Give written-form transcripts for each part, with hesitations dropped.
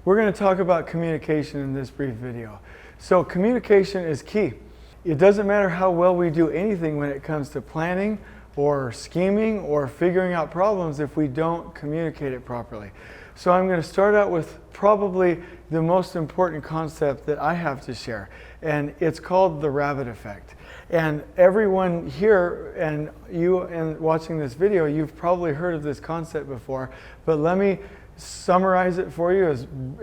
We're going to talk about communication in this brief video. So communication is key. It doesn't matter how well we do anything when it comes to planning or scheming or figuring out problems if we don't communicate it properly. So I'm going to start out with probably the most important concept that I have to share, and it's called the rabbit effect. And everyone here and you and watching this video, you've probably heard of this concept before, but let me summarize it for you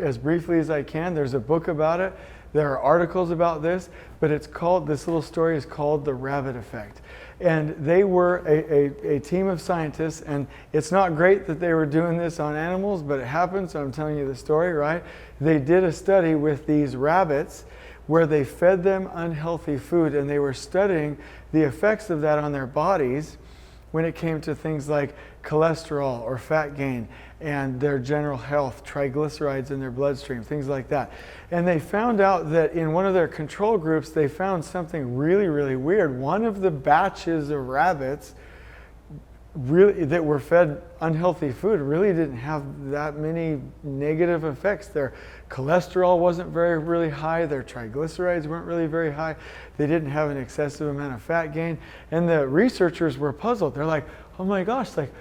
as briefly as I can. There's a book about it. There are articles about this, but this little story is called the rabbit effect. And they were a team of scientists, and it's not great that they were doing this on animals, but it happened, so I'm telling you the story, right? They did a study with these rabbits where they fed them unhealthy food, and they were studying the effects of that on their bodies when it came to things like cholesterol or fat gain and their general health, triglycerides in their bloodstream, things like that. And they found out that in one of their control groups, they found something really, really weird. One of the batches of rabbits that were fed unhealthy food really didn't have that many negative effects. Their cholesterol wasn't really high. Their triglycerides weren't really very high. They didn't have an excessive amount of fat gain. And the researchers were puzzled. They're like, oh my gosh, like,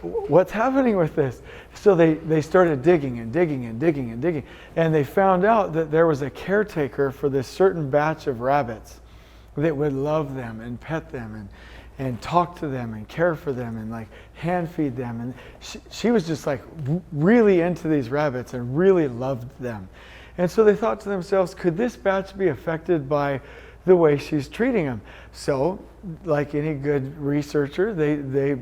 what's happening with this? So they started digging and digging and digging and digging. And they found out that there was a caretaker for this certain batch of rabbits that would love them and pet them and talk to them and care for them and like hand feed them. And she was just like really into these rabbits and really loved them. And so they thought to themselves, could this batch be affected by the way she's treating them? So like any good researcher, they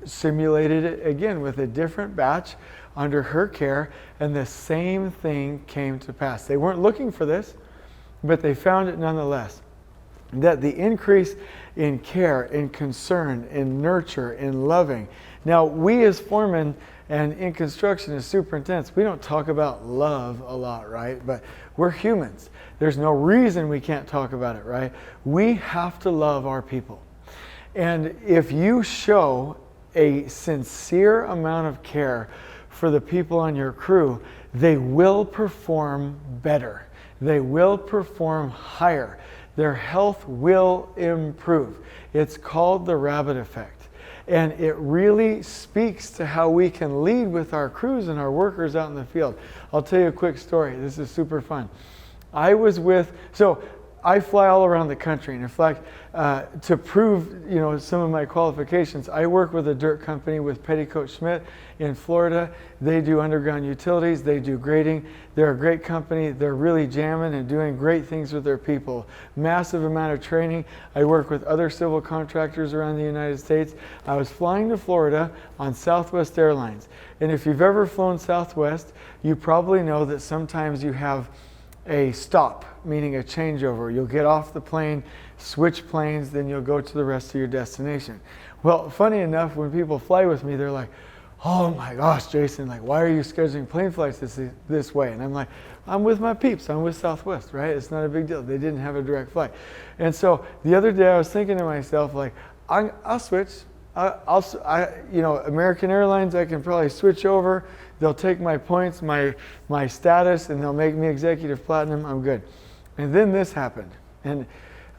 simulated it again with a different batch under her care, and the same thing came to pass. They weren't looking for this, but they found it nonetheless. That the increase in care, in concern, in nurture, in loving. Now, we as foremen and in construction as superintendents, we don't talk about love a lot, right? But we're humans. There's no reason we can't talk about it, right? We have to love our people. And if you show a sincere amount of care for the people on your crew, they will perform better. They will perform higher. Their health will improve. It's called the rabbit effect. And it really speaks to how we can lead with our crews and our workers out in the field. I'll tell you a quick story. This is super fun. I fly all around the country, and in fact, to prove some of my qualifications, I work with a dirt company with Petticoat Schmidt in Florida. They do underground utilities, they do grading. They're a great company. They're really jamming and doing great things with their people. Massive amount of training. I work with other civil contractors around the United States. I was flying to Florida on Southwest Airlines, and if you've ever flown Southwest, you probably know that sometimes you have a stop, meaning a changeover. You'll get off the plane, switch planes, then you'll go to the rest of your destination. Well, funny enough, when people fly with me, they're like, oh my gosh, Jason, like, why are you scheduling plane flights this way? And I'm like, I'm with my peeps. I'm with Southwest, right? It's not a big deal. They didn't have a direct flight. And so the other day I was thinking to myself, like, I'll switch. American Airlines, I can probably switch over. They'll take my points, my status, and they'll make me executive platinum. I'm good. And then this happened. And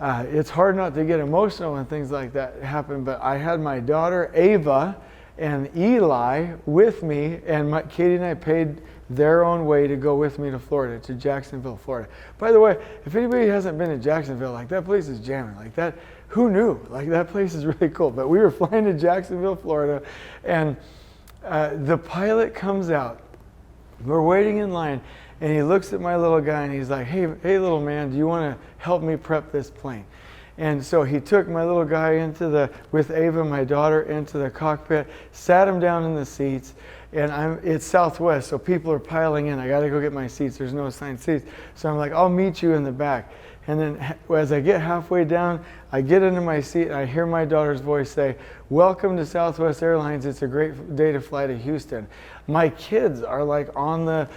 it's hard not to get emotional when things like that happen, but I had my daughter, Ava, and Eli with me, and Katie and I paid their own way to go with me to Florida, to Jacksonville, Florida. By the way, if anybody hasn't been to Jacksonville, like, that place is jamming. Like, that, who knew? Like, that place is really cool. But we were flying to Jacksonville, Florida, and the pilot comes out. We're waiting in line, and he looks at my little guy, and he's like, hey little man, do you want to help me prep this plane? And so he took my little guy with Ava, my daughter, into the cockpit, sat him down in the seats, and it's Southwest, so people are piling in. I got to go get my seats. There's no assigned seats. So I'm like, I'll meet you in the back. And then as I get halfway down, I get into my seat, and I hear my daughter's voice say, welcome to Southwest Airlines. It's a great day to fly to Houston. My kids are like on the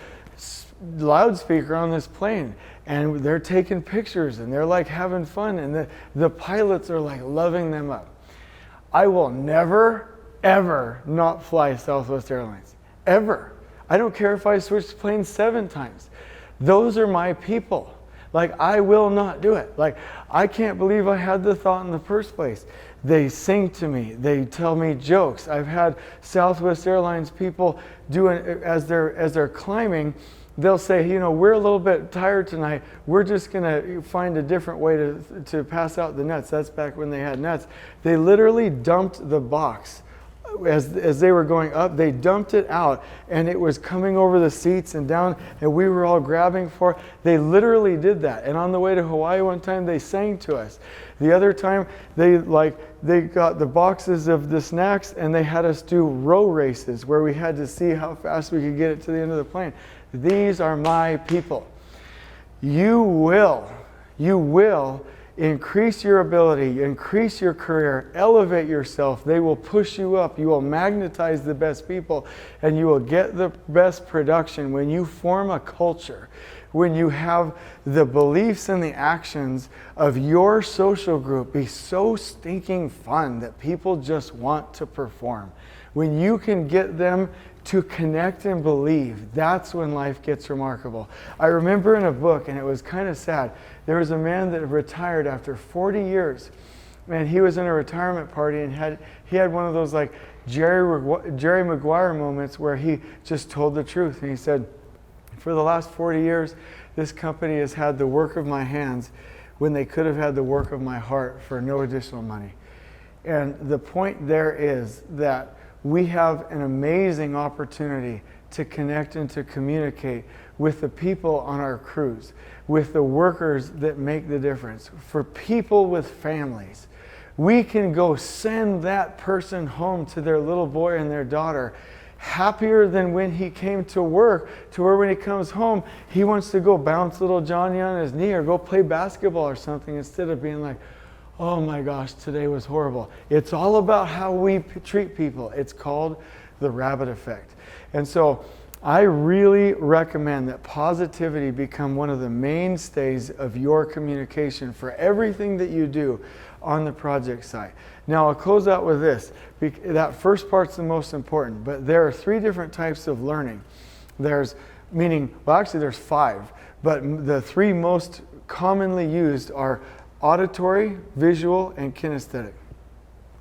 loudspeaker on this plane, and they're taking pictures, and they're like having fun, and the pilots are like loving them up. I will never, ever not fly Southwest Airlines. Ever. I don't care if I switch planes 7 times. Those are my people. Like, I will not do it. Like, I can't believe I had the thought in the first place. They sing to me. They tell me jokes. I've had Southwest Airlines people doing, as they're climbing, they'll say, you know, we're a little bit tired tonight. We're just going to find a different way to pass out the nuts. That's back when they had nuts. They literally dumped the box. As they were going up, they dumped it out, and it was coming over the seats and down, and we were all grabbing for it. They literally did that. And on the way to Hawaii one time, they sang to us. The other time, they got the boxes of the snacks, and they had us do row races where we had to see how fast we could get it to the end of the plane. These are my people. You will increase your ability, increase your career, elevate yourself. They will push you up. You will magnetize the best people, and you will get the best production when you form a culture, when you have the beliefs and the actions of your social group be so stinking fun that people just want to perform. When you can get them to connect and believe, that's when life gets remarkable. I remember in a book, and it was kind of sad, there was a man that retired after 40 years, and he was in a retirement party, and he had one of those like Jerry Maguire moments where he just told the truth. And he said, for the last 40 years, this company has had the work of my hands when they could have had the work of my heart for no additional money. And the point there is that we have an amazing opportunity to connect and to communicate with the people on our crews, with the workers that make the difference, for people with families. We can go send that person home to their little boy and their daughter happier than when he came to work, to where when he comes home, he wants to go bounce little Johnny on his knee or go play basketball or something, instead of being like, oh my gosh, today was horrible. It's all about how we treat people. It's called the rabbit effect. And so I really recommend that positivity become one of the mainstays of your communication for everything that you do on the project site. Now I'll close out with this. That first part's the most important, but there are 3 different types of learning. There's 5, but the 3 most commonly used are auditory, visual, and kinesthetic.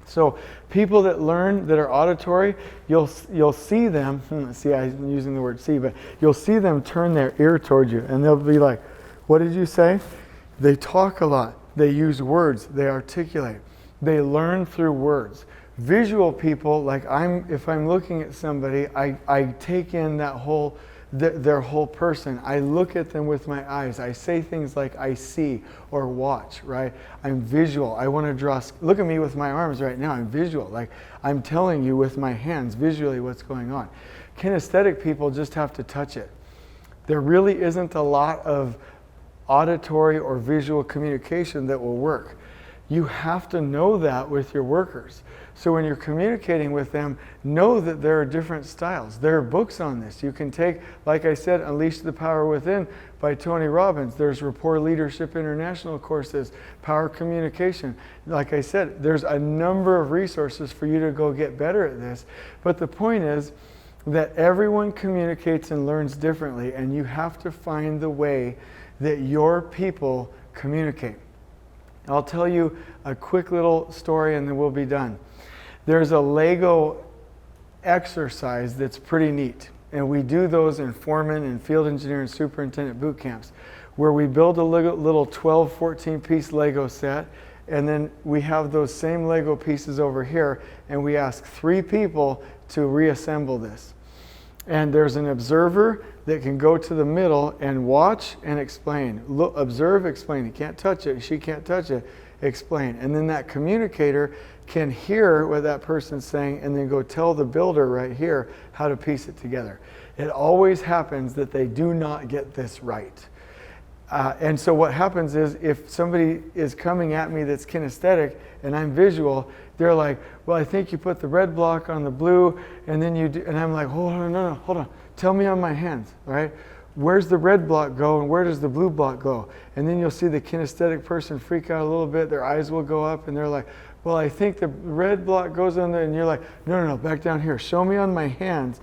So people that learn that are auditory, you'll see them, see, I'm using the word see, but you'll see them turn their ear towards you, and they'll be like, what did you say? They talk a lot. They use words. They articulate. They learn through words. Visual people, like if I'm looking at somebody, I take in that whole their whole person. I look at them with my eyes. I say things like I see or watch, right? I'm visual. I want to draw. Look at me with my arms right now. I'm visual. Like I'm telling you with my hands visually what's going on. Kinesthetic people just have to touch it. There really isn't a lot of auditory or visual communication that will work. You have to know that with your workers. So when you're communicating with them, know that there are different styles. There are books on this. You can take, like I said, Unleash the Power Within by Tony Robbins. There's Rapport Leadership International courses, Power Communication. Like I said, there's a number of resources for you to go get better at this. But the point is that everyone communicates and learns differently, and you have to find the way that your people communicate. I'll tell you a quick little story and then we'll be done. There's a Lego exercise that's pretty neat. And we do those in foreman and field engineer and superintendent boot camps, where we build a little 12, 14-piece Lego set, and then we have those same Lego pieces over here, and we ask 3 people to reassemble this. And there's an observer that can go to the middle and watch and explain. Look, observe, explain. He can't touch it. She can't touch it. Explain. And then that communicator can hear what that person's saying and then go tell the builder right here how to piece it together. It always happens that they do not get this right. And so what happens is if somebody is coming at me that's kinesthetic and I'm visual, they're like, well, I think you put the red block on the blue and then you do, and I'm like, hold on. Tell me on my hands, right? Where's the red block go and where does the blue block go? And then you'll see the kinesthetic person freak out a little bit. Their eyes will go up and they're like, well, I think the red block goes on there. And you're like, no, back down here. Show me on my hands.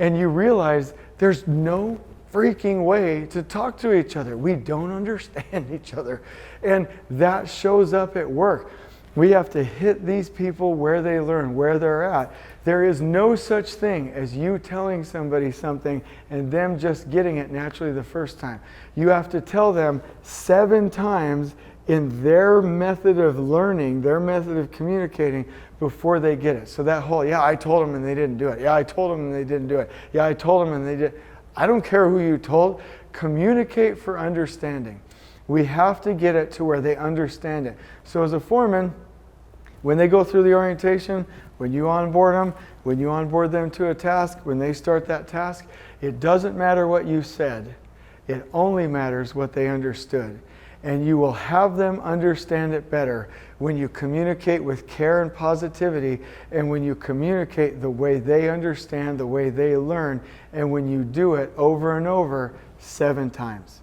and you realize there's no freaking way to talk to each other. We don't understand each other. And that shows up at work. We have to hit these people where they learn, where they're at. There is no such thing as you telling somebody something and them just getting it naturally the first time. You have to tell them 7 times in their method of learning, their method of communicating before they get it. So that whole, yeah, I told them and they didn't do it. Yeah, I told them and they didn't do it. Yeah, I told them and they did. I don't care who you told. Communicate for understanding. We have to get it to where they understand it. So as a foreman, when they go through the orientation, when you onboard them, when you onboard them to a task, when they start that task, it doesn't matter what you said. It only matters what they understood. And you will have them understand it better when you communicate with care and positivity, and when you communicate the way they understand, the way they learn, and when you do it over and over 7 times.